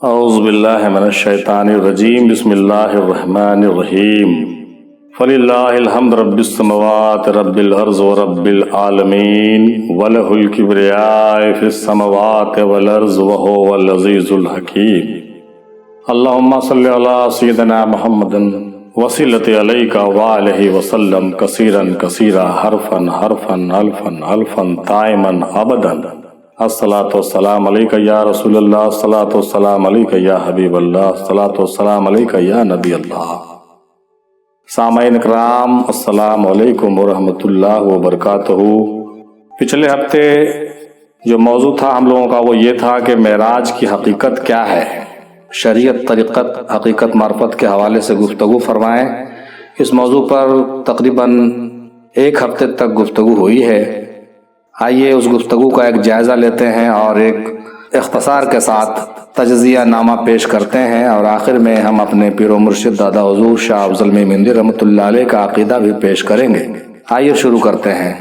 اعوذ باللہ من الشیطان الرجیم بسم اللہ الرحمن الرحیم فللہ الحمد رب السماوات رب الارض ورب العالمین ولہ الکبریاء فی السماوات والارض وہو العزیز الحکیم اللہم صلی علی سیدنا محمد وصلت علیک وآلہ وسلم کثیرا کثیرا حرفا حرفا الفا الفا دائما ابدا الصلاۃ والسلام علیک یا رسول اللہ، الصلاۃ والسلام علیک یا حبیب اللہ، الصلاۃ والسلام علیک یا نبی اللہ۔ سامعین کرام، السلام علیکم ورحمۃ اللہ وبرکاتہ۔ پچھلے ہفتے جو موضوع تھا ہم لوگوں کا وہ یہ تھا کہ معراج کی حقیقت کیا ہے، شریعت، طریقت، حقیقت، معرفت کے حوالے سے گفتگو فرمائیں۔ اس موضوع پر تقریباً ایک ہفتے تک گفتگو ہوئی ہے۔ آئیے اس گفتگو کا ایک جائزہ لیتے ہیں اور ایک اختصار کے ساتھ تجزیہ نامہ پیش کرتے ہیں، اور آخر میں ہم اپنے پیر و مرشد دادا حضور شاہ افضل میمندی رحمۃ اللہ علیہ کا عقیدہ بھی پیش کریں گے۔ آئیے شروع کرتے ہیں۔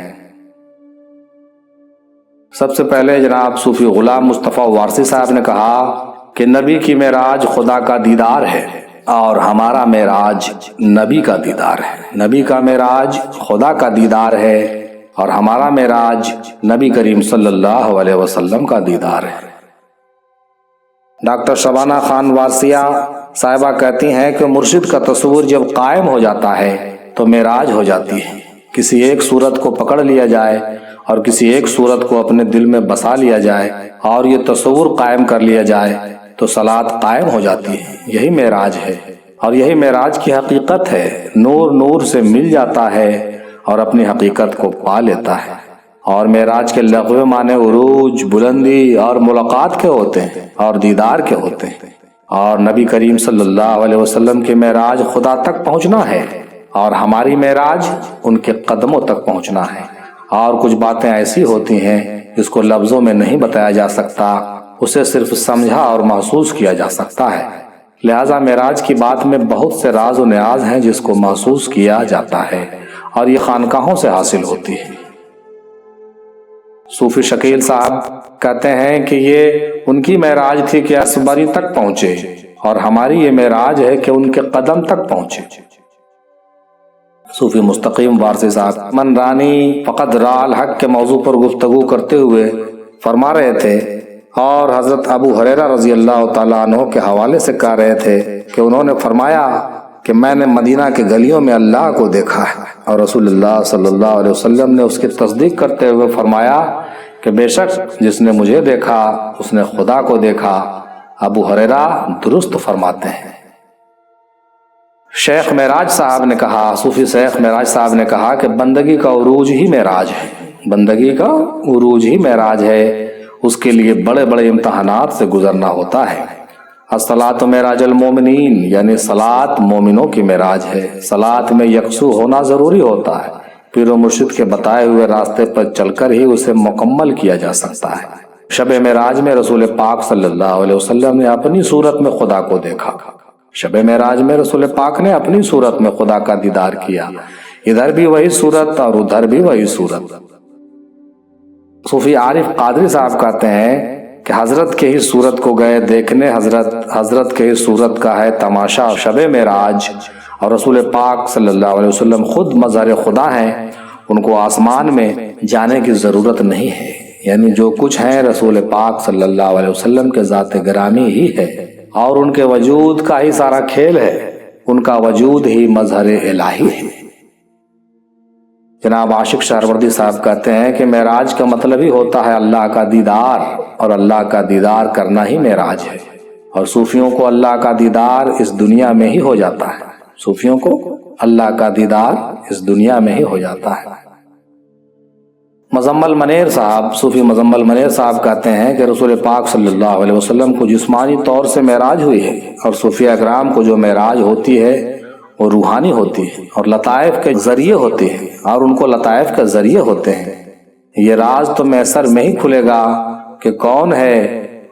سب سے پہلے جناب صوفی غلام مصطفیٰ وارثی صاحب نے کہا کہ نبی کی معراج خدا کا دیدار ہے اور ہمارا معراج نبی کا دیدار ہے۔ نبی کا معراج خدا کا دیدار ہے اور ہمارا معراج نبی کریم صلی اللہ علیہ وسلم کا دیدار ہے۔ ڈاکٹر شبانہ خان وارثیہ صاحبہ کہتی ہیں کہ مرشد کا تصور جب قائم ہو جاتا ہے تو معراج ہو جاتی ہے۔ کسی ایک صورت کو پکڑ لیا جائے اور کسی ایک صورت کو اپنے دل میں بسا لیا جائے اور یہ تصور قائم کر لیا جائے تو صلاۃ قائم ہو جاتی ہے۔ یہی معراج ہے اور یہی معراج کی حقیقت ہے۔ نور نور سے مل جاتا ہے اور اپنی حقیقت کو پا لیتا ہے۔ اور معراج کے لغو معنی عروج، بلندی اور ملاقات کے ہوتے ہیں اور دیدار کے ہوتے ہیں، اور نبی کریم صلی اللہ علیہ وسلم کی معراج خدا تک پہنچنا ہے اور ہماری معراج ان کے قدموں تک پہنچنا ہے۔ اور کچھ باتیں ایسی ہوتی ہیں جس کو لفظوں میں نہیں بتایا جا سکتا، اسے صرف سمجھا اور محسوس کیا جا سکتا ہے۔ لہٰذا معراج کی بات میں بہت سے راز و نیاز ہیں جس کو محسوس کیا جاتا ہے اور یہ خانقاہوں سے حاصل ہوتی ہے۔ صوفی شکیل صاحب کہتے ہیں کہ یہ ان کی معراج تھی کہ اسبری تک پہنچے، اور ہماری یہ معراج ہے کہ ان کے قدم تک پہنچے۔ صوفی مستقیم وارثی صاحب من رانی فقد را الحق کے موضوع پر گفتگو کرتے ہوئے فرما رہے تھے، اور حضرت ابو ہریرہ رضی اللہ تعالیٰ عنہ کے حوالے سے کہہ رہے تھے کہ انہوں نے فرمایا کہ میں نے مدینہ کے گلیوں میں اللہ کو دیکھا ہے، اور رسول اللہ صلی اللہ علیہ وسلم نے اس کی تصدیق کرتے ہوئے فرمایا کہ بے شک جس نے مجھے دیکھا اس نے خدا کو دیکھا۔ ابو ہریرہ درست فرماتے ہیں۔ شیخ معراج صاحب نے کہا، صوفی شیخ معراج صاحب نے کہا کہ بندگی کا عروج ہی معراج ہے، بندگی کا عروج ہی معراج ہے۔ اس کے لیے بڑے بڑے امتحانات سے گزرنا ہوتا ہے۔ الصلاۃ معراج المومنین، یعنی صلاۃ مومنوں کی معراج ہے۔ صلاۃ میں یکسو ہونا ضروری ہوتا ہے۔ پیر و مرشد کے بتائے ہوئے راستے پر چل کر ہی اسے مکمل کیا جا سکتا ہے۔ شب معراج میں رسول پاک صلی اللہ علیہ وسلم نے اپنی صورت میں خدا کو دیکھا۔ شب معراج میں رسول پاک نے اپنی صورت میں خدا کا دیدار کیا۔ ادھر بھی وہی صورت اور ادھر بھی وہی صورت۔ صوفی عارف قادری صاحب کہتے ہیں کہ حضرت کے ہی صورت کو گئے دیکھنے، حضرت کے ہی صورت کا ہے تماشا شب معراج، اور رسول پاک صلی اللہ علیہ وسلم خود مظہر خدا ہیں، ان کو آسمان میں جانے کی ضرورت نہیں ہے۔ یعنی جو کچھ ہیں رسول پاک صلی اللہ علیہ وسلم کے ذات گرامی ہی ہے، اور ان کے وجود کا ہی سارا کھیل ہے، ان کا وجود ہی مظہر الہی ہے۔ جناب عاشق شہروردی صاحب کہتے ہیں کہ معراج کا مطلب ہی ہوتا ہے اللہ کا دیدار، اور اللہ کا دیدار کرنا ہی معراج ہے۔ اور صوفیوں کو اللہ کا دیدار اس دنیا میں ہی ہو جاتا ہے، صوفیوں کو اللہ کا دیدار اس دنیا میں ہی ہو جاتا ہے۔ مزمل منیر صاحب، صوفی مزمل منیر صاحب کہتے ہیں کہ رسول پاک صلی اللہ علیہ وسلم کو جسمانی طور سے معراج ہوئی ہے، اور صوفیہ اکرام کو جو معراج ہوتی ہے وہ روحانی ہوتی ہے اور لطائف کے ذریعے ہوتی ہے، اور ان کو لطائف کے ذریعے ہوتے ہیں۔ یہ راز تو میسر میں ہی کھلے گا کہ کون ہے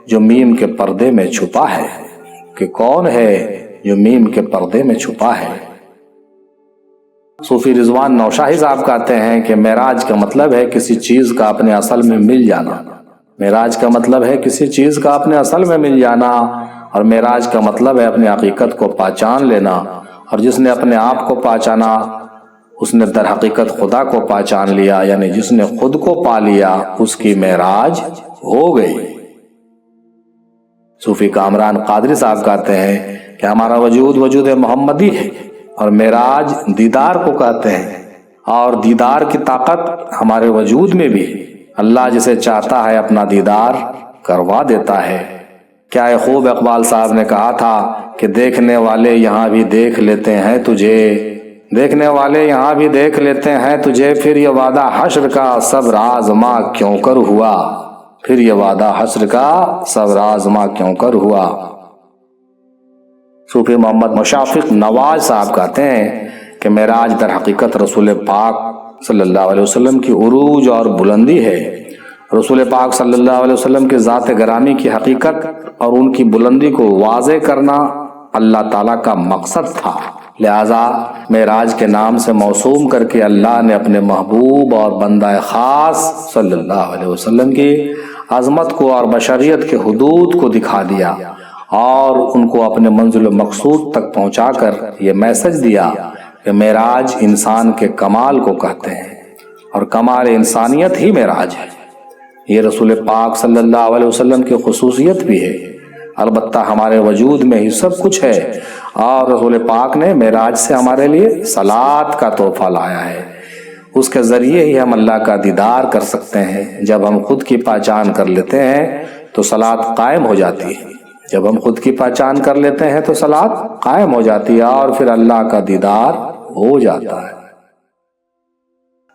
جو میم کے پردے میں چھپا ہے، کہ کون ہے جو میم کے پردے میں چھپا ہے۔ صوفی رضوان نوشاہی صاحب کہتے ہیں کہ معراج کا مطلب ہے کسی چیز کا اپنے اصل میں مل جانا۔ معراج کا مطلب ہے کسی چیز کا اپنے اصل میں مل جانا، اور معراج کا مطلب ہے اپنی حقیقت کو پہچان لینا، اور جس نے اپنے آپ کو پہچانا اس نے در حقیقت خدا کو پہچان لیا، یعنی جس نے خود کو پا لیا اس کی معراج ہو گئی۔ صوفی کامران قادری صاحب کہتے ہیں کہ ہمارا وجود محمدی ہے، اور معراج دیدار کو کہتے ہیں، اور دیدار کی طاقت ہمارے وجود میں بھی، اللہ جسے چاہتا ہے اپنا دیدار کروا دیتا ہے۔ کیا خوب اقبال صاحب نے کہا تھا کہ دیکھنے والے یہاں بھی دیکھ لیتے ہیں تجھے، دیکھنے والے یہاں بھی دیکھ لیتے ہیں تجھے، پھر یہ وعدہ حشر کا سب رازماں کیوں کر ہوا، پھر یہ وعدہ حشر کا سب رازماں کیوں کر ہوا۔ صوفی محمد مشافق نواز صاحب کہتے ہیں کہ معراج در حقیقت رسول پاک صلی اللہ علیہ وسلم کی عروج اور بلندی ہے۔ رسول پاک صلی اللہ علیہ وسلم کی ذات گرامی کی حقیقت اور ان کی بلندی کو واضح کرنا اللہ تعالیٰ کا مقصد تھا، لہذا معراج کے نام سے موسوم کر کے اللہ نے اپنے محبوب اور بندہ خاص صلی اللہ علیہ وسلم کی عظمت کو اور بشریت کے حدود کو دکھا دیا، اور ان کو اپنے منزل و مقصود تک پہنچا کر یہ میسج دیا کہ معراج انسان کے کمال کو کہتے ہیں، اور کمال انسانیت ہی معراج ہے۔ یہ رسول پاک صلی اللہ علیہ وسلم کی خصوصیت بھی ہے، البتہ ہمارے وجود میں ہی سب کچھ ہے، اور رسول پاک نے معراج سے ہمارے لیے صلاۃ کا تحفہ لایا ہے۔ اس کے ذریعے ہی ہم اللہ کا دیدار کر سکتے ہیں۔ جب ہم خود کی پہچان کر لیتے ہیں تو صلاۃ قائم ہو جاتی ہے، جب ہم خود کی پہچان کر لیتے ہیں تو صلاۃ قائم ہو جاتی ہے، اور پھر اللہ کا دیدار ہو جاتا ہے۔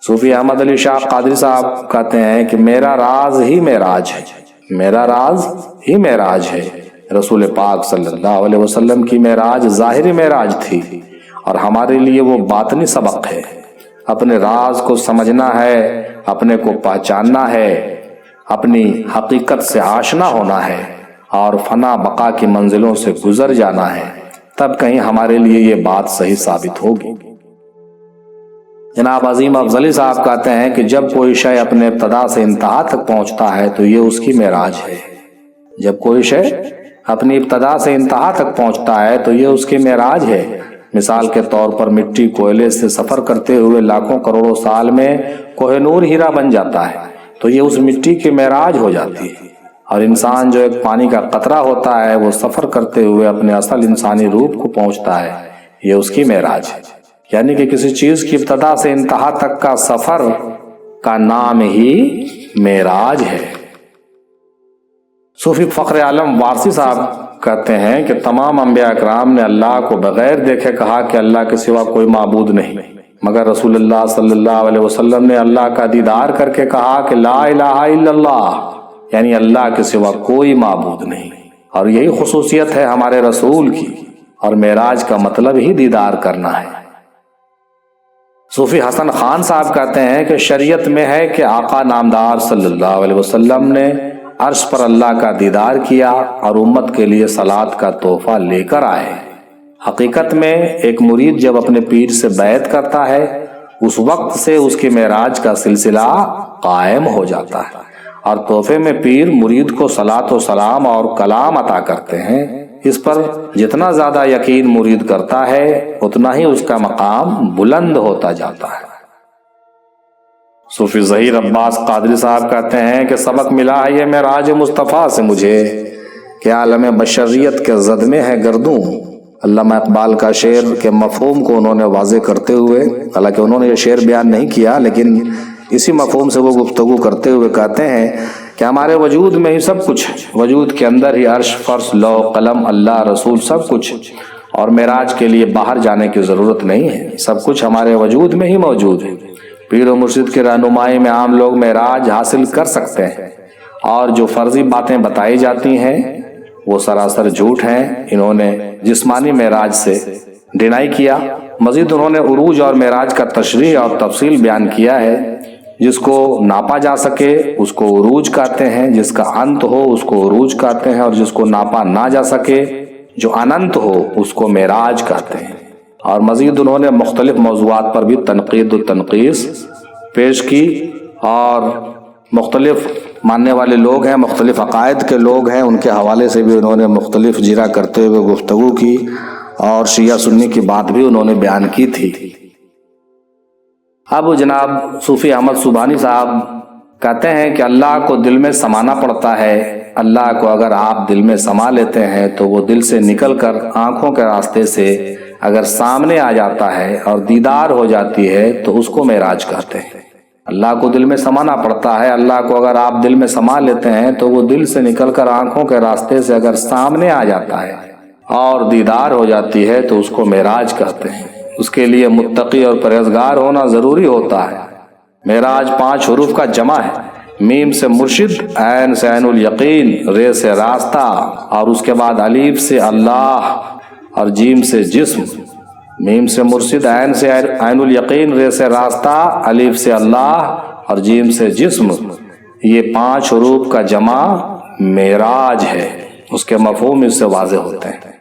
صوفی احمد علی شاہ قادری صاحب کہتے ہیں کہ میرا راز ہی معراج ہے، میرا راز ہی معراج ہے۔ رسول پاک صلی اللہ علیہ وسلم کی معراج ظاہری معراج تھی، اور ہمارے لیے وہ باطنی سبق ہے۔ اپنے راز کو سمجھنا ہے، اپنے کو پہچاننا ہے، اپنی حقیقت سے آشنا ہونا ہے، اور فنا بقا کی منزلوں سے گزر جانا ہے، تب کہیں ہمارے لیے یہ بات صحیح ثابت ہوگی۔ جناب عظیم افضلی صاحب کہتے ہیں کہ جب کوئی شے اپنے ابتدا سے انتہا تک پہنچتا ہے تو یہ اس کی معراج ہے۔ جب کوئی شے اپنی ابتدا سے انتہا تک پہنچتا ہے تو یہ اس کی معراج ہے۔ مثال کے طور پر مٹی کوئلے سے سفر کرتے ہوئے لاکھوں کروڑوں سال میں کوہ نور ہیرا بن جاتا ہے تو یہ اس مٹی کی معراج ہو جاتی ہے، اور انسان جو ایک پانی کا قطرہ ہوتا ہے وہ سفر کرتے ہوئے اپنے اصل انسانی روپ کو پہنچتا ہے، یہ اس کی معراج ہے۔ یعنی کہ کسی چیز کی ابتدا سے انتہا تک کا سفر کا نام ہی معراج ہے۔ صوفی فخر عالم وارثی صاحب کہتے ہیں کہ تمام انبیاء اکرام نے اللہ کو بغیر دیکھے کہا کہ اللہ کے سوا کوئی معبود نہیں، مگر رسول اللہ صلی اللہ علیہ وسلم نے اللہ کا دیدار کر کے کہا کہ لا الہ الا اللہ، یعنی اللہ کے سوا کوئی معبود نہیں، اور یہی خصوصیت ہے ہمارے رسول کی، اور معراج کا مطلب ہی دیدار کرنا ہے۔ صوفی حسن خان صاحب کہتے ہیں کہ شریعت میں ہے کہ آقا نامدار صلی اللہ علیہ وسلم نے عرش پر اللہ کا دیدار کیا اور امت کے لیے صلاۃ کا تحفہ لے کر آئے۔ حقیقت میں ایک مرید جب اپنے پیر سے بیعت کرتا ہے اس وقت سے اس کی معراج کا سلسلہ قائم ہو جاتا ہے، اور تحفے میں پیر مرید کو صلاۃ و سلام اور کلام عطا کرتے ہیں۔ اس پر جتنا زیادہ یقین مرید کرتا ہے اتنا ہی اس کا مقام بلند ہوتا جاتا ہے۔ صوفی ظہیر عباس قادری صاحب کہتے ہیں کہ سبق ملا ہے یہ معراج مصطفیٰ سے مجھے کہ عالم بشریت کے زد میں ہے گردوں۔ علامہ اقبال کا شعر کے مفہوم کو انہوں نے واضح کرتے ہوئے، حالانکہ انہوں نے یہ شعر بیان نہیں کیا لیکن اسی مفہوم سے وہ گفتگو کرتے ہوئے کہتے ہیں کہ ہمارے وجود میں ہی سب کچھ ہے، وجود کے اندر ہی عرش، فرش، لوح، قلم، اللہ، رسول سب کچھ، اور معراج کے لیے باہر جانے کی ضرورت نہیں ہے، سب کچھ ہمارے وجود میں ہی موجود ہے۔ پیر و مرشد کی رہنمائی میں عام لوگ معراج حاصل کر سکتے ہیں، اور جو فرضی باتیں بتائی جاتی ہیں وہ سراسر جھوٹ ہیں۔ انہوں نے جسمانی معراج سے ڈینائی کیا۔ مزید انہوں نے عروج اور معراج کا تشریح اور تفصیل بیان کیا ہے۔ جس کو ناپا جا سکے اس کو عروج کہتے ہیں، جس کا انت ہو اس کو عروج کہتے ہیں، اور جس کو ناپا نہ جا سکے جو اننت ہو اس کو معراج کہتے ہیں۔ اور مزید انہوں نے مختلف موضوعات پر بھی تنقید و تنقیص پیش کی، اور مختلف ماننے والے لوگ ہیں، مختلف عقائد کے لوگ ہیں، ان کے حوالے سے بھی انہوں نے مختلف جرا کرتے ہوئے گفتگو کی اور شیعہ سنی کی بات بھی انہوں نے بیان کی تھی۔ اب جناب صوفی احمد سبحانی صاحب کہتے ہیں کہ اللہ کو دل میں سمانا پڑتا ہے۔ اللہ کو اگر آپ دل میں سما لیتے ہیں تو وہ دل سے نکل کر آنکھوں کے راستے سے اگر سامنے آ جاتا ہے اور دیدار ہو جاتی ہے تو اس کو معراج کہتے ہیں۔ اللہ کو دل میں سمانا پڑتا ہے، اللہ کو اگر آپ دل میں سما لیتے ہیں تو وہ دل سے نکل کر آنکھوں کے راستے سے اگر سامنے آ جاتا ہے اور دیدار ہو جاتی ہے تو اس کو معراج کہتے ہیں۔ اس کے لیے متقی اور پرہیزگار ہونا ضروری ہوتا ہے۔ معراج 5 حروف کا جمع ہے، میم سے مرشد، عین سے عین الیقین، رے سے راستہ، اور اس کے بعد الف سے اللہ اور جیم سے جسم۔ میم سے مرشد، عین سے عین الیقین، رے سے راستہ، الف سے اللہ اور جیم سے جسم، یہ 5 حروف کا جمع معراج ہے۔ اس کے مفہوم اس سے واضح ہوتے ہیں۔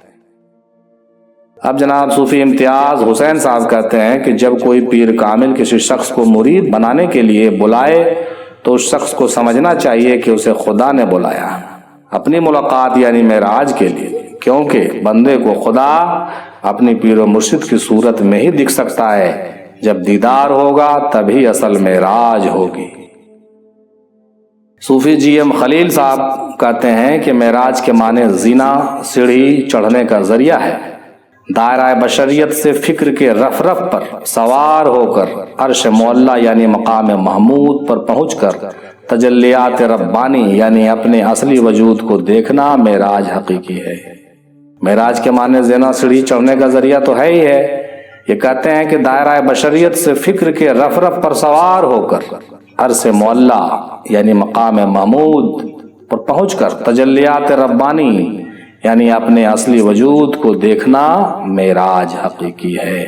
اب جناب صوفی امتیاز حسین صاحب کہتے ہیں کہ جب کوئی پیر کامل کسی شخص کو مرید بنانے کے لیے بلائے تو اس شخص کو سمجھنا چاہیے کہ اسے خدا نے بلایا اپنی ملاقات یعنی معراج کے لیے، کیونکہ بندے کو خدا اپنی پیر و مرشد کی صورت میں ہی دکھ سکتا ہے۔ جب دیدار ہوگا تبھی اصل معراج ہوگی۔ صوفی جی ایم خلیل صاحب کہتے ہیں کہ معراج کے معنی زینہ، سیڑھی چڑھنے کا ذریعہ ہے۔ دائرہ بشریت سے فکر کے رف رف پر سوار ہو کر عرش معلیٰ یعنی مقام محمود پر پہنچ کر تجلیات ربانی یعنی اپنے اصلی وجود کو دیکھنا معراج حقیقی ہے۔ معراج کے معنی زینہ، سیڑھی چڑھنے کا ذریعہ تو ہے ہی ہے۔ یہ کہتے ہیں کہ دائرہ بشریت سے فکر کے رف رف پر سوار ہو کر عرش معلیٰ یعنی مقام محمود پر پہنچ کر تجلیات ربانی یعنی اپنے اصلی وجود کو دیکھنا معراج حقیقی ہے۔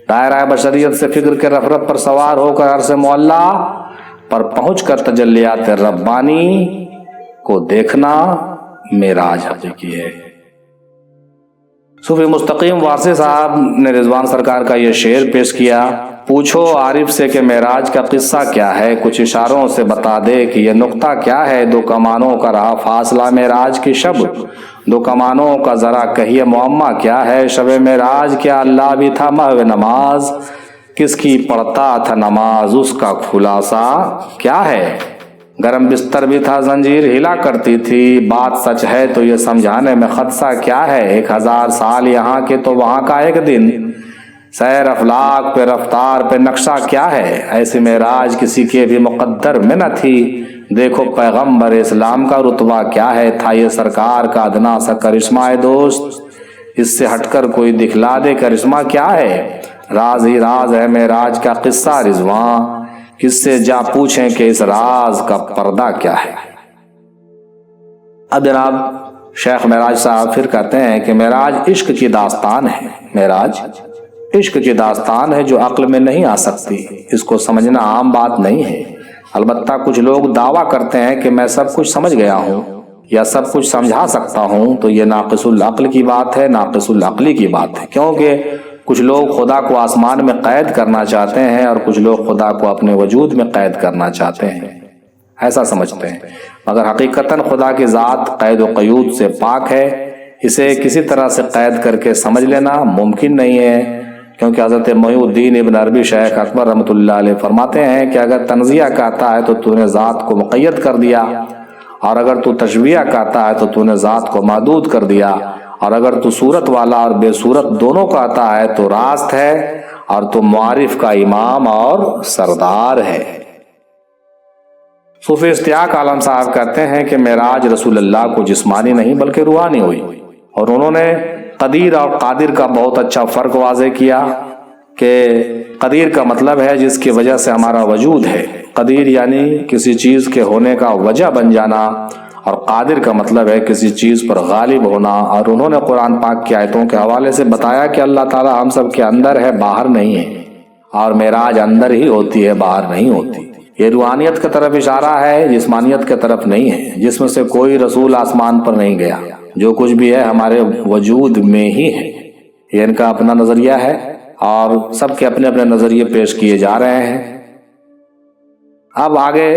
دائرہ بشریت سے فکر کے رف رف پر سوار ہو کر عرش معلیٰ پر پہنچ کر تجلیات ربانی کو دیکھنا معراج حقیقی ہے۔ صوفی مستقیم وارثی صاحب نے رضوان سرکار کا یہ شعر پیش کیا: پوچھو عارف سے کہ معراج کا قصہ کیا ہے، کچھ اشاروں سے بتا دے کہ یہ نقطہ کیا ہے۔ 2 کمانوں کا رہا فاصلہ معراج کی شب، 2 کمانوں کا ذرا کہیے معمہ کیا ہے۔ شب معراج کیا اللہ بھی تھا محو نماز، کس کی پڑھتا تھا نماز اس کا خلاصہ کیا ہے۔ گرم بستر بھی تھا زنجیر ہلا کرتی تھی، بات سچ ہے تو یہ سمجھانے میں خدشہ کیا ہے۔ 1000 سال یہاں کے تو وہاں کا ایک دن، سیر افلاک پہ رفتار پہ نقشہ کیا ہے۔ ایسی معراج کسی کے بھی مقدر میں نہ تھی، دیکھو پیغمبر اسلام کا رتبہ کیا ہے۔ تھا یہ سرکار کا ادنا سا کرشمہ دوست، اس سے ہٹ کر کوئی دکھلا دے کرشمہ کیا ہے۔ راز ہی راز ہے معراج کا قصہ رضواں، کس سے جا پوچھیں کہ اس راز کا پردہ کیا ہے۔ اب جناب شیخ معراج صاحب پھر کہتے ہیں کہ معراج عشق کی داستان ہے۔ معراج عشق کی داستان ہے جو عقل میں نہیں آ سکتی، اس کو سمجھنا عام بات نہیں ہے۔ البتہ کچھ لوگ دعویٰ کرتے ہیں کہ میں سب کچھ سمجھ گیا ہوں یا سب کچھ سمجھا سکتا ہوں، تو یہ ناقص العقل کی بات ہے، ناقص العقلی کی بات ہے، کیونکہ کچھ لوگ خدا کو آسمان میں قید کرنا چاہتے ہیں اور کچھ لوگ خدا کو اپنے وجود میں قید کرنا چاہتے ہیں، ایسا سمجھتے ہیں۔ مگر حقیقتاً خدا کی ذات قید و قیود سے پاک ہے، اسے کسی طرح سے قید کر کے سمجھ لینا ممکن نہیں ہے، کیونکہ حضرت محی الدین ابن عربی شیخ اکبر رحمۃ اللہ علیہ فرماتے ہیں کہ اگر تنزیہ کہتا ہے تو تو نے ذات کو مقید کر دیا، اور اگر تو تشبیہ کہتا ہے تو تو نے ذات کو محدود کر دیا، اور اگر تو صورت والا اور بے صورت دونوں کہتا ہے تو راست ہے، اور تو معارف کا امام اور سردار ہے۔ صوفی اشتیاق عالم صاحب کہتے ہیں کہ معراج رسول اللہ کو جسمانی نہیں بلکہ روحانی ہوئی، اور انہوں نے قدیر اور قادر کا بہت اچھا فرق واضح کیا کہ قدیر کا مطلب ہے جس کی وجہ سے ہمارا وجود ہے، قدیر یعنی کسی چیز کے ہونے کا وجہ بن جانا، اور قادر کا مطلب ہے کسی چیز پر غالب ہونا۔ اور انہوں نے قرآن پاک کی آیتوں کے حوالے سے بتایا کہ اللہ تعالی ہم سب کے اندر ہے، باہر نہیں ہے، اور معراج اندر ہی ہوتی ہے، باہر نہیں ہوتی۔ یہ روحانیت کی طرف اشارہ ہے، جسمانیت کی طرف نہیں ہے۔ جسم سے کوئی رسول آسمان پر نہیں گیا، جو کچھ بھی ہے ہمارے وجود میں ہی ہے۔ یہ ان کا اپنا نظریہ ہے اور سب کے اپنے اپنے نظریے پیش کیے جا رہے ہیں۔ اب آگے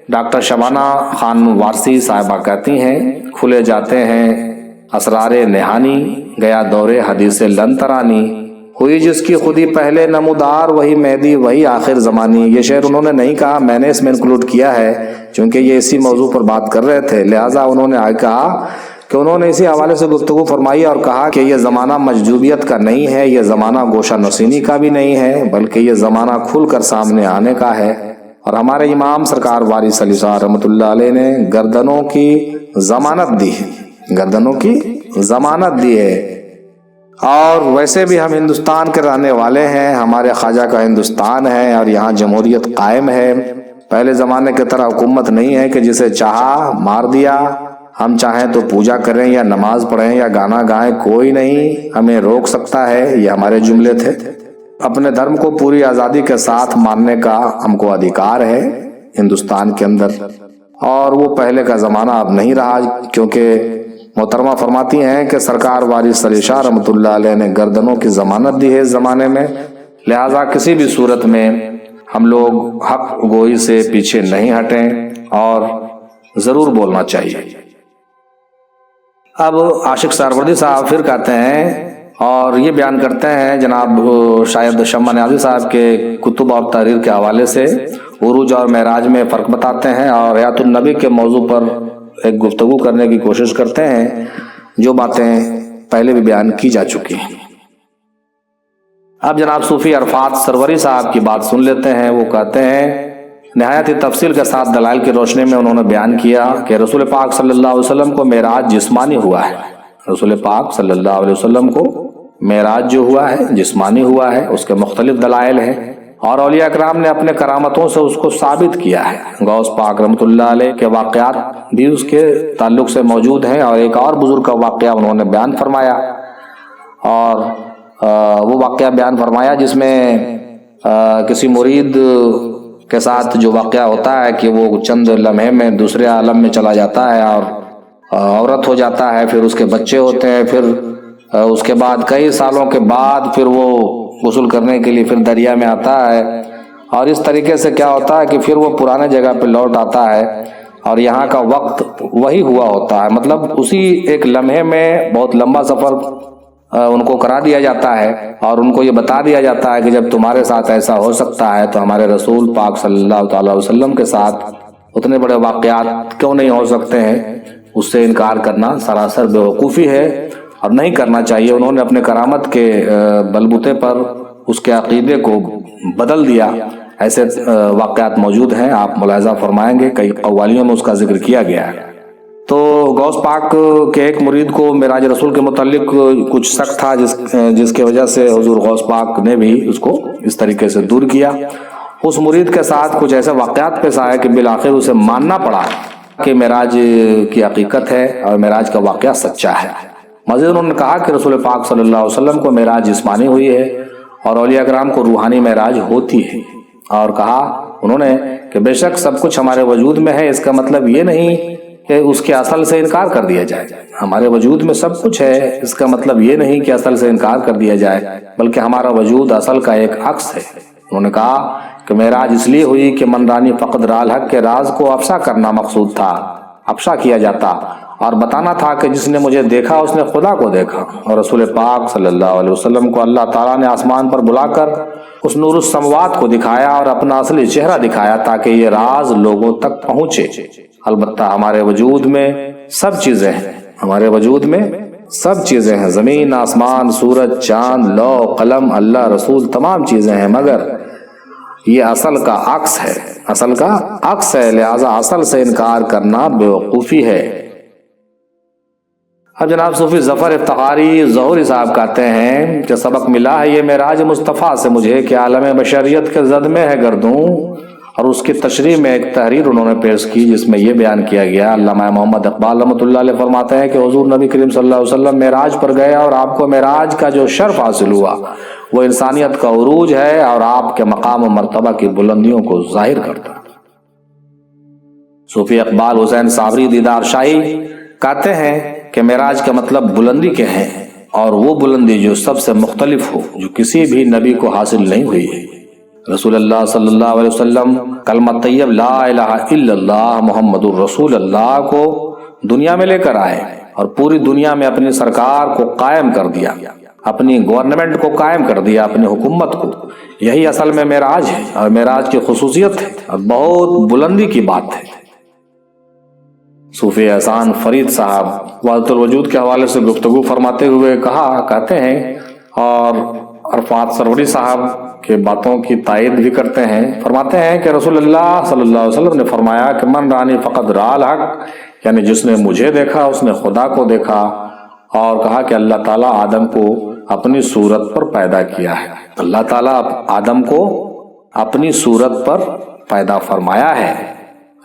ڈاکٹر شبانہ خان وارسی صاحبہ کہتی ہیں کھلے جاتے ہیں اسرار نہانی، گیا دور حدیث لن ترانی، ہوئی جس کی خودی پہلے نمودار، وہی مہدی وہی آخر زمانی۔ یہ شعر انہوں نے نہیں کہا، میں نے اس میں انکلوڈ کیا ہے چونکہ یہ اسی موضوع پر بات کر رہے تھے، لہٰذا انہوں نے کہا کہ انہوں نے اسی حوالے سے گفتگو فرمائی اور کہا کہ یہ زمانہ مجذوبیت کا نہیں ہے، یہ زمانہ گوشہ نشینی کا بھی نہیں ہے، بلکہ یہ زمانہ کھل کر سامنے آنے کا ہے۔ اور ہمارے امام سرکار وارث علی شاہ رحمۃ اللہ علیہ نے گردنوں کی ضمانت دی ہے، گردنوں کی ضمانت دی ہے۔ اور ویسے بھی ہم ہندوستان کے رہنے والے ہیں، ہمارے خواجہ کا ہندوستان ہے اور یہاں جمہوریت قائم ہے۔ پہلے زمانے کی طرح حکومت نہیں ہے کہ جسے چاہا مار دیا، ہم چاہیں تو پوجا کریں یا نماز پڑھیں یا گانا گائیں، کوئی نہیں ہمیں روک سکتا ہے۔ یہ ہمارے جملے تھے۔ اپنے دھرم کو پوری آزادی کے ساتھ ماننے کا ہم کو ادھیکار ہے ہندوستان کے اندر، اور وہ پہلے کا زمانہ اب نہیں رہا، کیونکہ محترمہ فرماتی ہیں کہ سرکار وارث علی شاہ رحمۃ اللہ علیہ نے گردنوں کی ضمانت دی ہے اس زمانے میں، لہٰذا کسی بھی صورت میں ہم لوگ حق گوئی سے پیچھے نہیں ہٹیں اور ضرور بولنا چاہیے۔ اب عاشق سہروردی صاحب پھر کہتے ہیں اور یہ بیان کرتے ہیں، جناب شاید شمع نیازی صاحب کے کتب اور تحریر کے حوالے سے عروج اور معراج میں فرق بتاتے ہیں اور حیات النبی کے موضوع پر ایک گفتگو کرنے کی کوشش کرتے ہیں جو باتیں پہلے بھی بیان کی جا چکی ہیں۔ اب جناب صوفی عرفات سروری صاحب کی بات سن لیتے ہیں۔ وہ کہتے ہیں نہایت ہی تفصیل کے ساتھ دلائل کی روشنی میں انہوں نے بیان کیا کہ رسول پاک صلی اللہ علیہ وسلم کو معراج جسمانی ہوا ہے، رسول پاک صلی اللہ علیہ وسلم کو معراج جو ہوا ہے جسمانی ہوا ہے، اس کے مختلف دلائل ہیں اور اولیاء اکرام نے اپنے کرامتوں سے اس کو ثابت کیا ہے۔ غوث پاک رحمۃ اللہ علیہ کے واقعات بھی اس کے تعلق سے موجود ہیں، اور ایک اور بزرگ کا واقعہ انہوں نے بیان فرمایا، اور وہ واقعہ بیان فرمایا جس میں کسی مرید کے ساتھ جو واقعہ ہوتا ہے کہ وہ چند لمحے میں دوسرے عالم میں چلا جاتا ہے اور عورت ہو جاتا ہے، پھر اس کے بچے ہوتے ہیں، پھر اس کے بعد کئی سالوں کے بعد پھر وہ غسل کرنے کے لیے پھر دریا میں آتا ہے، اور اس طریقے سے کیا ہوتا ہے کہ پھر وہ پرانے جگہ پہ لوٹ آتا ہے اور یہاں کا وقت وہی ہوا ہوتا ہے، مطلب اسی ایک لمحے میں بہت لمبا سفر ان کو کرا دیا جاتا ہے اور ان کو یہ بتا دیا جاتا ہے کہ جب تمہارے ساتھ ایسا ہو سکتا ہے تو ہمارے رسول پاک صلی اللہ تعالی وسلم کے ساتھ اتنے بڑے واقعات کیوں نہیں ہو سکتے ہیں۔ اس سے انکار کرنا سراسر بیوقوفی ہے اور نہیں کرنا چاہیے۔ انہوں نے اپنے کرامت کے بلبوتے پر اس کے عقیدے کو بدل دیا، ایسے واقعات موجود ہیں، آپ ملاحظہ فرمائیں گے کئی قوالیوں میں اس کا ذکر کیا گیا ہے۔ تو غوث پاک کے ایک مرید کو معراج رسول کے متعلق کچھ شک تھا جس کی وجہ سے حضور غوث پاک نے بھی اس کو اس طریقے سے دور کیا۔ اس مرید کے ساتھ کچھ ایسے واقعات پیش آئے کہ بالآخر اسے ماننا پڑا کہ معراج کی حقیقت ہے اور معراج کا واقعہ سچا ہے۔ مزید انہوں نے کہا کہ رسول پاک صلی اللہ علیہ وسلم کو معراج جسمانی ہوئی ہے اور اولیاء کرام کو روحانی معراج ہوتی ہے، اور کہا انہوں نے کہ بے شک سب کچھ ہمارے وجود میں ہے، اس کا مطلب یہ نہیں کہ اس کے اصل سے انکار کر دیا جائے۔ ہمارے وجود میں سب کچھ ہے، اس کا مطلب یہ نہیں کہ اصل سے انکار کر دیا جائے، بلکہ ہمارا وجود اصل کا ایک عکس ہے۔ انہوں نے کہا کہ معراج اس لیے ہوئی کہ من رانی فقد رال حق کے راز کو افشا کرنا مقصود تھا، افشا کیا جاتا اور بتانا تھا کہ جس نے مجھے دیکھا اس نے خدا کو دیکھا۔ اور رسول پاک صلی اللہ علیہ وسلم کو اللہ تعالیٰ نے آسمان پر بلا کر اس نور السماوات کو دکھایا اور اپنا اصلی چہرہ دکھایا تاکہ یہ راز لوگوں تک پہنچے۔ البتہ ہمارے وجود میں سب چیزیں ہیں، ہمارے وجود میں سب چیزیں ہیں، زمین، آسمان، سورج، چاند، لوح، قلم، اللہ، رسول، تمام چیزیں ہیں، مگر یہ اصل کا عکس ہے، اصل کا عکس ہے، لہذا اصل سے انکار کرنا بیوقوفی ہے۔ اب جناب صوفی ظفر افتخاری ظہوری صاحب کہتے ہیں کہ سبق ملا ہے یہ معراج مصطفیٰ سے مجھے کہ عالم بشریت کے زد میں ہے گردوں، اور اس کی تشریح میں ایک تحریر انہوں نے پیش کی جس میں یہ بیان کیا گیا۔ علامہ محمد اقبال رحمۃ اللہ علیہ فرماتے ہیں کہ حضور نبی کریم صلی اللہ علیہ وسلم معراج پر گئے اور آپ کو معراج کا جو شرف حاصل ہوا وہ انسانیت کا عروج ہے اور آپ کے مقام و مرتبہ کی بلندیوں کو ظاہر کرتا ہے۔ صوفی اقبال حسین صابری دیدار شاہی کہتے ہیں کہ معراج کا مطلب بلندی کے ہیں، اور وہ بلندی جو سب سے مختلف ہو، جو کسی بھی نبی کو حاصل نہیں ہوئی ہے۔ رسول اللہ صلی اللہ علیہ وسلم کلمہ طیب لا الہ الا اللہ محمد الرسول اللہ کو دنیا میں لے کر آئے اور پوری دنیا میں اپنی سرکار کو قائم کر دیا، اپنی گورنمنٹ کو قائم کر دیا، اپنی حکومت کو۔ یہی اصل میں معراج ہے اور معراج کی خصوصیت ہے اور بہت بلندی کی بات ہے۔ صوفی احسان فرید صاحب وحدت الوجود کے حوالے سے گفتگو فرماتے ہوئے کہتے ہیں، اور عرفات سروری صاحب کے باتوں کی تائید بھی کرتے ہیں، فرماتے ہیں کہ رسول اللہ صلی اللہ علیہ وسلم نے فرمایا کہ من رانی فقط را الحق، یعنی جس نے مجھے دیکھا اس نے خدا کو دیکھا، اور کہا کہ اللہ تعالیٰ آدم کو اپنی صورت پر پیدا کیا ہے۔ اللہ تعالیٰ آدم کو اپنی صورت پر پیدا فرمایا ہے۔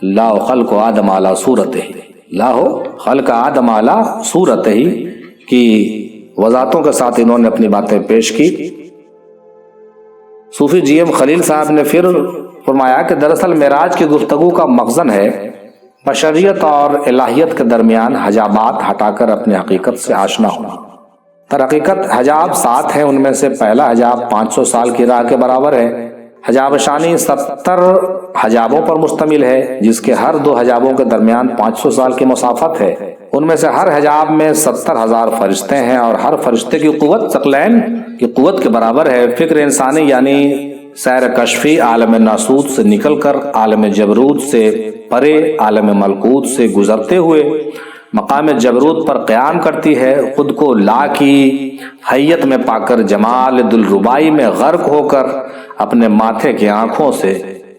اللہ خلق آدم علی صورتہ، اللہ خلق آدم علی صورتہ کی وضاحتوں کے ساتھ انہوں نے اپنی باتیں پیش کی۔ صوفی جی ایم خلیل صاحب نے پھر فرمایا کہ دراصل معراج کی گفتگو کا مخزن ہے بشریت اور الہیت کے درمیان حجابات ہٹا کر اپنی حقیقت سے آشنا ہونا۔ در حقیقت حجاب 7 ہیں، ان میں سے پہلا حجاب 500 سال کی راہ کے برابر ہے۔ حجاب شانی 70 حجابوں پر مشتمل ہے، جس کے ہر 2 حجابوں کے درمیان 500 سال کی مسافت ہے۔ ان میں سے ہر حجاب میں 70,000 فرشتے ہیں، اور ہر فرشتے کی قوت ثقلین کی قوت کے برابر ہے۔ فکر انسانی یعنی سیر کشفی عالم ناسوت سے نکل کر عالم جبروت سے پرے عالم ملکوت سے گزرتے ہوئے مقام جبروت پر قیام کرتی ہے، خود کو لا کی حیت میں پا کر جمال دلربائی میں غرق ہو کر اپنے ماتھے کی آنکھوں سے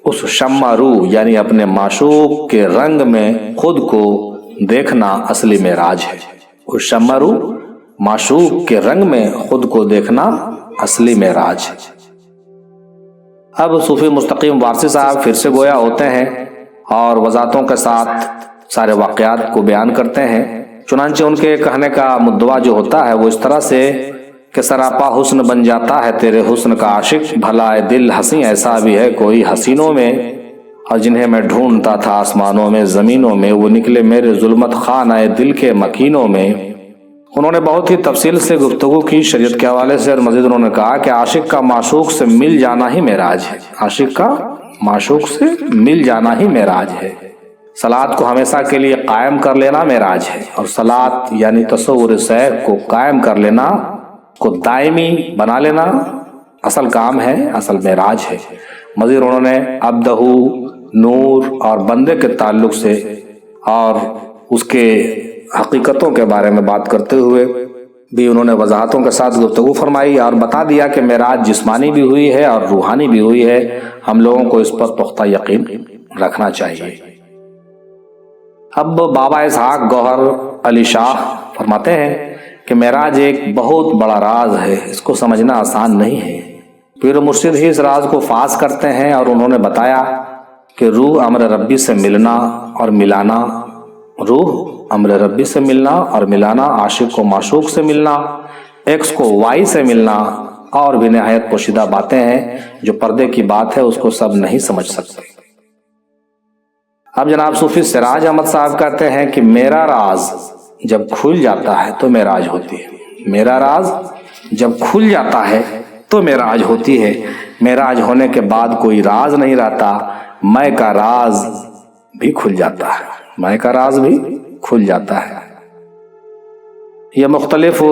اس شمع روح یعنی اپنے معشوق کے رنگ میں خود کو دیکھنا اصلی معراج ہے۔ اس شمع روح معشوق کے رنگ میں خود کو دیکھنا اصلی معراج ہے۔ اب صوفی مستقیم وارثی صاحب پھر سے گویا ہوتے ہیں اور وضاحتوں کے ساتھ سارے واقعات کو بیان کرتے ہیں۔ چنانچہ ان کے کہنے کا مدعا جو ہوتا ہے وہ اس طرح سے کہ سراپا حسن بن جاتا ہے تیرے حسن کا عاشق، بھلا اے دل ہنسی ایسا بھی ہے کوئی حسینوں میں، اور جنہیں میں ڈھونڈتا تھا آسمانوں میں زمینوں میں، وہ نکلے میرے ظلمت خانہ دل کے مکینوں میں۔ انہوں نے بہت ہی تفصیل سے گفتگو کی شریعت کے حوالے سے، اور مزید انہوں نے کہا کہ عاشق کا معشوق سے مل جانا ہی معراج ہے، عاشق کا معشوق سے مل جانا ہی معراج ہے۔ صلاۃ کو ہمیشہ کے لیے قائم کر لینا معراج ہے، اور صلاۃ یعنی تصور سیر کو قائم کر لینا، کو دائمی بنا لینا اصل کام ہے، اصل معراج ہے۔ مزید انہوں نے عبدہ، نور اور بندے کے تعلق سے اور اس کے حقیقتوں کے بارے میں بات کرتے ہوئے بھی انہوں نے وضاحتوں کے ساتھ گفتگو فرمائی اور بتا دیا کہ معراج جسمانی بھی ہوئی ہے اور روحانی بھی ہوئی ہے۔ ہم لوگوں کو اس پر پختہ یقین رکھنا چاہیے۔ اب بابا اسحاق گوہر علی شاہ فرماتے ہیں کہ معراج ایک بہت بڑا راز ہے، اس کو سمجھنا آسان نہیں ہے۔ پیر و مرشد ہی اس راز کو فاش کرتے ہیں، اور انہوں نے بتایا کہ روح امر ربی سے ملنا اور ملانا، روح امر ربی سے ملنا اور ملانا، عاشق کو معشوق سے ملنا، ایکس کو وائی سے ملنا، اور بھی نہایت پوشیدہ باتیں ہیں جو پردے کی بات ہے اس کو سب نہیں سمجھ سکتے۔ اب جناب صوفی سراج احمد صاحب کہتے ہیں کہ میرا راز جب کھل جاتا ہے تو معراج ہوتی ہے، میرا راز جب کھل جاتا ہے تو معراج ہوتی ہے۔ معراج ہونے کے بعد کوئی راز نہیں رہتا، میں کا راز بھی کھل جاتا ہے، میں کا راز بھی کھل جاتا ہے۔ یہ مختلف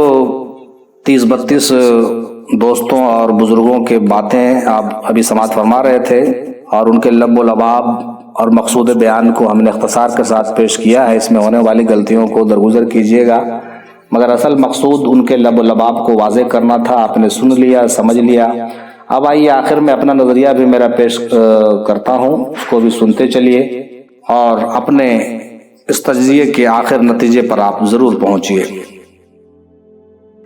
30-32 دوستوں اور بزرگوں کے باتیں آپ ابھی سماعت فرما رہے تھے، اور ان کے لب و لباب اور مقصود بیان کو ہم نے اختصار کے ساتھ پیش کیا ہے۔ اس میں ہونے والی غلطیوں کو درگزر کیجیے گا، مگر اصل مقصود ان کے لب و لباب کو واضح کرنا تھا۔ آپ نے سن لیا، سمجھ لیا۔ اب آئیے آخر میں اپنا نظریہ بھی میرا پیش کرتا ہوں، اس کو بھی سنتے چلیے اور اپنے اس تجزیے کے آخر نتیجے پر آپ ضرور پہنچیے۔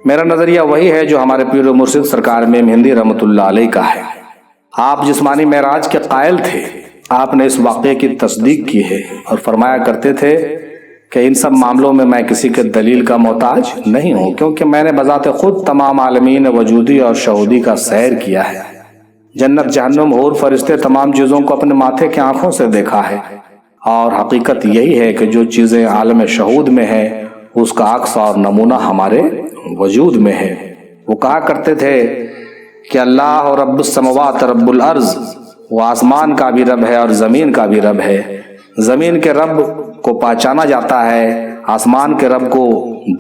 میرا نظریہ وہی ہے جو ہمارے پیر و مرشد سرکار امام ہندی رحمۃ اللہ علیہ کا ہے۔ آپ جسمانی معراج کے قائل تھے، آپ نے اس واقعے کی تصدیق کی ہے اور فرمایا کرتے تھے کہ ان سب معاملوں میں میں کسی کے دلیل کا محتاج نہیں ہوں، کیونکہ میں نے بذات خود تمام عالمین وجودی اور شہودی کا سیر کیا ہے، جنت جہنم حور فرشتے تمام چیزوں کو اپنے ماتھے کی آنکھوں سے دیکھا ہے، اور حقیقت یہی ہے کہ جو چیزیں عالم شہود میں ہیں اس کا عکس اور نمونہ ہمارے وجود میں ہے۔ وہ کہا کرتے تھے کہ اللہ رب السماوات رب الارض، وہ آسمان کا بھی رب ہے اور زمین کا بھی رب ہے۔ زمین کے رب کو پہچانا جاتا ہے، آسمان کے رب کو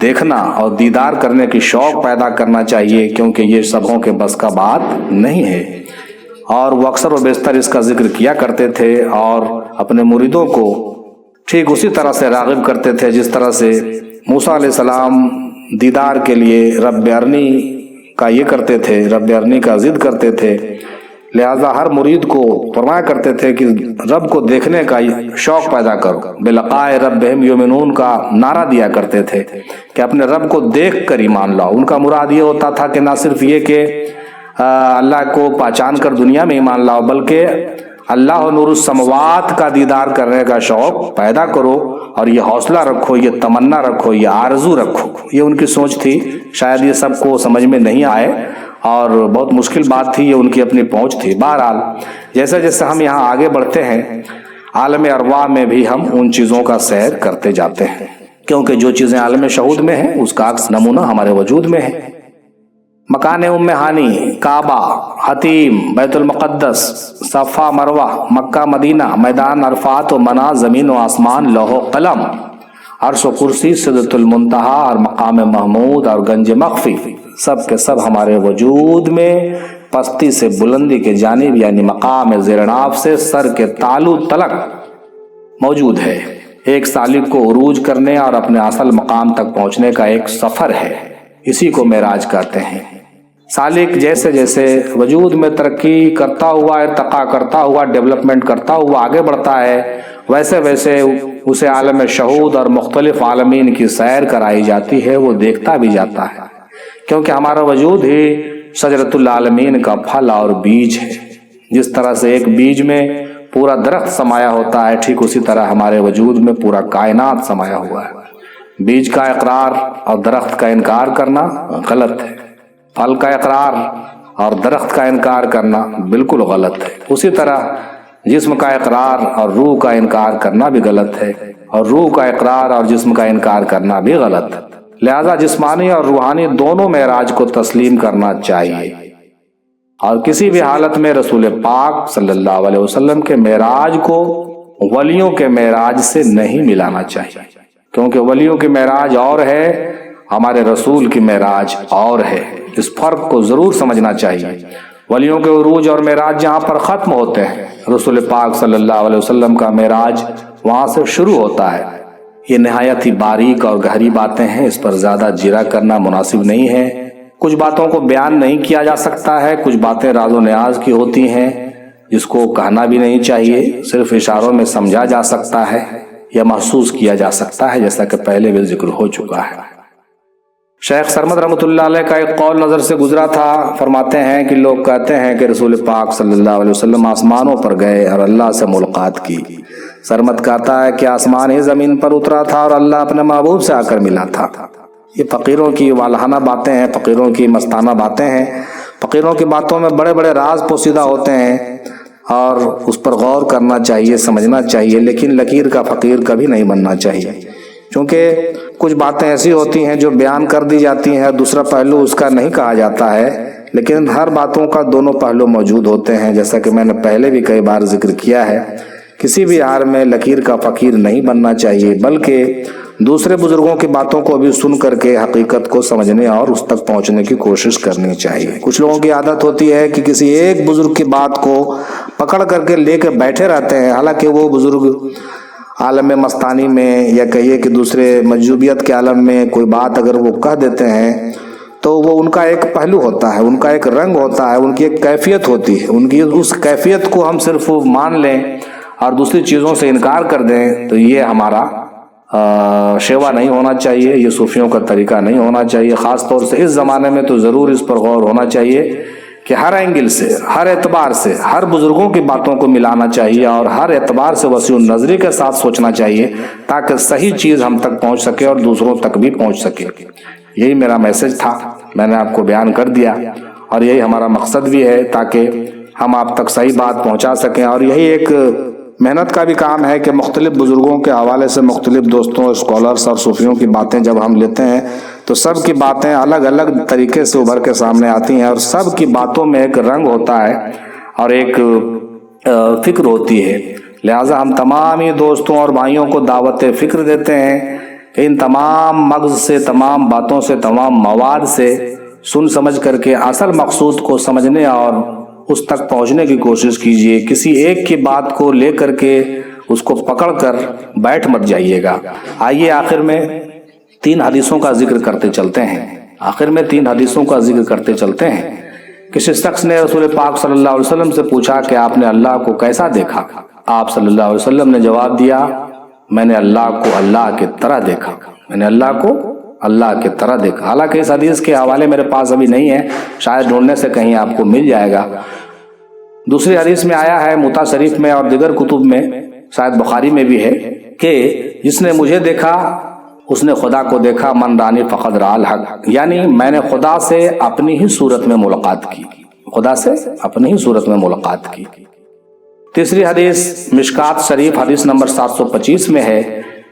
دیکھنا اور دیدار کرنے کی شوق پیدا کرنا چاہیے، کیونکہ یہ سبوں کے بس کا بات نہیں ہے۔ اور وہ اکثر و بیشتر اس کا ذکر کیا کرتے تھے اور اپنے مریدوں کو ٹھیک اسی طرح سے راغب کرتے تھے جس طرح سے موسیٰ علیہ السلام دیدار کے لیے رب ارنی کا یہ کرتے تھے، رب ارنی کا ضد کرتے تھے۔ لہذا ہر مرید کو فرمایا کرتے تھے کہ رب کو دیکھنے کا شوق پیدا کرو، بلقاء ربہم یؤمنون کا نعرہ دیا کرتے تھے کہ اپنے رب کو دیکھ کر ایمان لاؤ۔ ان کا مراد یہ ہوتا تھا کہ نہ صرف یہ کہ اللہ کو پہچان کر دنیا میں ایمان لاؤ، بلکہ اللہ و نور السماوات کا دیدار کرنے کا شوق پیدا کرو، اور یہ حوصلہ رکھو، یہ تمنا رکھو، یہ آرزو رکھو۔ یہ ان کی سوچ تھی۔ شاید یہ سب کو سمجھ میں نہیں آئے اور بہت مشکل بات تھی، یہ ان کی اپنی پہنچ تھی۔ بہرحال جیسے جیسے ہم یہاں آگے بڑھتے ہیں، عالم ارواح میں بھی ہم ان چیزوں کا سیر کرتے جاتے ہیں، کیونکہ جو چیزیں عالم شہود میں ہیں اس کا عکس نمونہ ہمارے وجود میں ہے۔ مکان ام ہانی، کعبہ، حتیم، بیت المقدس، صفا مروہ، مکہ مدینہ، میدان عرفات و منا، زمین و آسمان، لوح و قلم، عرش و کرسی، سدرۃ المنتہا اور مقام محمود اور گنج مخفی، سب کے سب ہمارے وجود میں پستی سے بلندی کے جانب یعنی مقام زیرناف سے سر کے تالو تلک موجود ہے۔ ایک سالک کو عروج کرنے اور اپنے اصل مقام تک پہنچنے کا ایک سفر ہے، اسی کو معراج کہتے ہیں۔ سالک جیسے جیسے وجود میں ترقی کرتا ہوا، ارتقا کرتا ہوا، ڈیولپمنٹ کرتا ہوا آگے بڑھتا ہے، ویسے ویسے اسے عالم شہود اور مختلف عالمین کی سیر کرائی جاتی ہے، وہ دیکھتا بھی جاتا ہے، کیونکہ ہمارا وجود ہی شجرۃ العالمین کا پھل اور بیج ہے۔ جس طرح سے ایک بیج میں پورا درخت سمایا ہوتا ہے، ٹھیک اسی طرح ہمارے وجود میں پورا کائنات سمایا ہوا ہے۔ بیج کا اقرار اور درخت کا انکار کرنا غلط ہے، پھل کا اقرار اور درخت کا انکار کرنا بالکل غلط ہے۔ اسی طرح جسم کا اقرار اور روح کا انکار کرنا بھی غلط ہے، اور روح کا اقرار اور جسم کا انکار کرنا بھی غلط ہے۔ لہذا جسمانی اور روحانی دونوں معراج کو تسلیم کرنا چاہیے، اور کسی بھی حالت میں رسول پاک صلی اللہ علیہ وسلم کے معراج کو ولیوں کے معراج سے نہیں ملانا چاہیے، کیونکہ ولیوں کی معراج اور ہے، ہمارے رسول کی معراج اور ہے۔ اس فرق کو ضرور سمجھنا چاہیے۔ ولیوں کے عروج اور معراج جہاں پر ختم ہوتے ہیں، رسول پاک صلی اللہ علیہ وسلم کا معراج وہاں سے شروع ہوتا ہے۔ یہ نہایت ہی باریک اور گہری باتیں ہیں، اس پر زیادہ جرا کرنا مناسب نہیں ہے۔ کچھ باتوں کو بیان نہیں کیا جا سکتا ہے، کچھ باتیں راز و نیاز کی ہوتی ہیں جس کو کہنا بھی نہیں چاہیے، صرف اشاروں میں سمجھا جا سکتا ہے یا محسوس کیا جا سکتا ہے، جیسا کہ پہلے بھی ذکر ہو چکا ہے۔ شیخ سرمد رحمۃ اللہ علیہ کا ایک قول نظر سے گزرا تھا۔ فرماتے ہیں کہ لوگ کہتے ہیں کہ رسول پاک صلی اللہ علیہ وسلم آسمانوں پر گئے اور اللہ سے ملاقات کی۔ سرمد کہتا ہے کہ آسمان ہی زمین پر اترا تھا اور اللہ اپنے محبوب سے آ کر ملا تھا۔ یہ فقیروں کی والہانہ باتیں ہیں، فقیروں کی مستانہ باتیں ہیں۔ فقیروں کی باتوں میں بڑے بڑے راز پوشیدہ ہوتے ہیں اور اس پر غور کرنا چاہیے، سمجھنا چاہیے، لیکن لکیر کا فقیر کبھی نہیں بننا چاہیے، کیونکہ کچھ باتیں ایسی ہوتی ہیں جو بیان کر دی جاتی ہیں، دوسرا پہلو اس کا نہیں کہا جاتا ہے، لیکن ہر باتوں کا دونوں پہلو موجود ہوتے ہیں، جیسا کہ میں نے پہلے بھی کئی بار ذکر کیا ہے۔ کسی بھی حال میں لکیر کا فقیر نہیں بننا چاہیے، بلکہ دوسرے بزرگوں کی باتوں کو بھی سن کر کے حقیقت کو سمجھنے اور اس تک پہنچنے کی کوشش کرنی چاہیے۔ کچھ لوگوں کی عادت ہوتی ہے کہ کسی ایک بزرگ کی بات کو پکڑ کر کے لے کے بیٹھے رہتے ہیں، حالانکہ وہ بزرگ عالم مستانی میں یا کہیے کہ دوسرے مجذوبیت کے عالم میں کوئی بات اگر وہ کہہ دیتے ہیں تو وہ ان کا ایک پہلو ہوتا ہے، ان کا ایک رنگ ہوتا ہے، ان کی ایک کیفیت ہوتی ہے۔ ان کی اس کیفیت کو ہم صرف مان لیں اور دوسری چیزوں سے انکار کر دیں تو یہ ہمارا شیوا نہیں ہونا چاہیے، یہ صوفیوں کا طریقہ نہیں ہونا چاہیے۔ خاص طور سے اس زمانے میں تو ضرور اس پر غور ہونا چاہیے کہ ہر اینگل سے، ہر اعتبار سے ہر بزرگوں کی باتوں کو ملانا چاہیے اور ہر اعتبار سے وسیع النظری کے ساتھ سوچنا چاہیے، تاکہ صحیح چیز ہم تک پہنچ سکے اور دوسروں تک بھی پہنچ سکے۔ یہی میرا میسج تھا، میں نے آپ کو بیان کر دیا، اور یہی ہمارا مقصد بھی ہے، تاکہ ہم آپ تک صحیح بات پہنچا سکیں۔ اور یہی ایک محنت کا بھی کام ہے کہ مختلف بزرگوں کے حوالے سے مختلف دوستوں، اسکالرس اور صوفیوں کی باتیں جب ہم لیتے ہیں تو سب کی باتیں الگ الگ طریقے سے ابھر کے سامنے آتی ہیں، اور سب کی باتوں میں ایک رنگ ہوتا ہے اور ایک فکر ہوتی ہے۔ لہٰذا ہم تمام ہی دوستوں اور بھائیوں کو دعوت فکر دیتے ہیں کہ ان تمام مغز سے، تمام باتوں سے، تمام مواد سے سن سمجھ کر کے اصل مقصود کو سمجھنے اور اس تک پہنچنے کی کوشش کیجیے۔ کسی ایک کی بات کو لے کر کے اس کو پکڑ کر بیٹھ مت جائیے گا۔ آئیے آخر میں 3 حدیثوں کا ذکر کرتے چلتے ہیں۔ کسی شخص نے رسول پاک صلی اللہ علیہ وسلم سے پوچھا کہ آپ نے اللہ کو کیسا دیکھا؟ آپ صلی اللہ علیہ وسلم نے جواب دیا، میں نے اللہ کو اللہ کی طرح دیکھا، میں نے اللہ کو اللہ کی طرح دیکھا۔ حالانکہ اس حدیث کے حوالے میرے پاس ابھی نہیں ہے، شاید ڈھونڈنے سے کہیں آپ کو مل جائے گا۔ دوسری حدیث میں آیا ہے، متا شریف میں اور دیگر کتب میں، شاید بخاری میں بھی ہے، کہ جس نے مجھے دیکھا اس نے خدا کو دیکھا، من رانی فقد رأى الحق، یعنی میں نے خدا سے اپنی ہی صورت میں ملاقات کی۔ تیسری حدیث مشکات شریف حدیث نمبر 725 میں ہے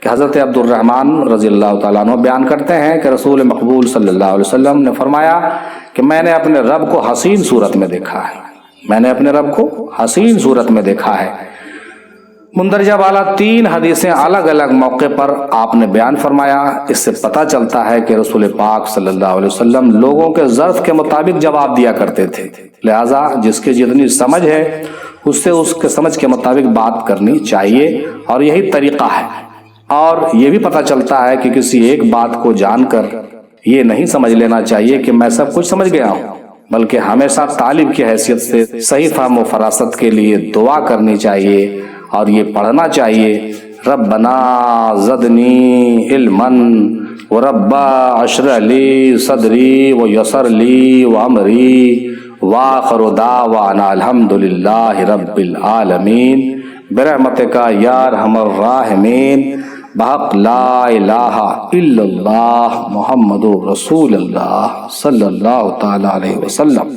کہ حضرت عبد الرحمن رضی اللہ تعالیٰ عنہ بیان کرتے ہیں کہ رسول مقبول صلی اللہ علیہ وسلم نے فرمایا کہ میں نے اپنے رب کو حسین صورت میں دیکھا ہے۔ مندرجہ بالا 3 حدیثیں الگ الگ موقع پر آپ نے بیان فرمایا۔ اس سے پتہ چلتا ہے کہ رسول پاک صلی اللہ علیہ وسلم لوگوں کے ظرف کے مطابق جواب دیا کرتے تھے، لہٰذا جس کی جتنی سمجھ ہے اس سے اس کے سمجھ کے مطابق بات کرنی چاہیے، اور یہی طریقہ ہے۔ اور یہ بھی پتہ چلتا ہے کہ کسی ایک بات کو جان کر یہ نہیں سمجھ لینا چاہیے کہ میں سب کچھ سمجھ گیا ہوں، بلکہ ہمیشہ طالب کی حیثیت سے صحیح فہم و فراست کے لیے دعا کرنی چاہیے اور یہ پڑھنا چاہیے، ربنا زدنی علما وربا اشرح لی صدری ویسر لی وامری وآخر دعوانا الحمد للہ رب العالمین برحمتک یا ارحم الراحمین بحق لا الہ الا اللہ محمد رسول اللہ صلی اللہ تعالی علیہ وسلم۔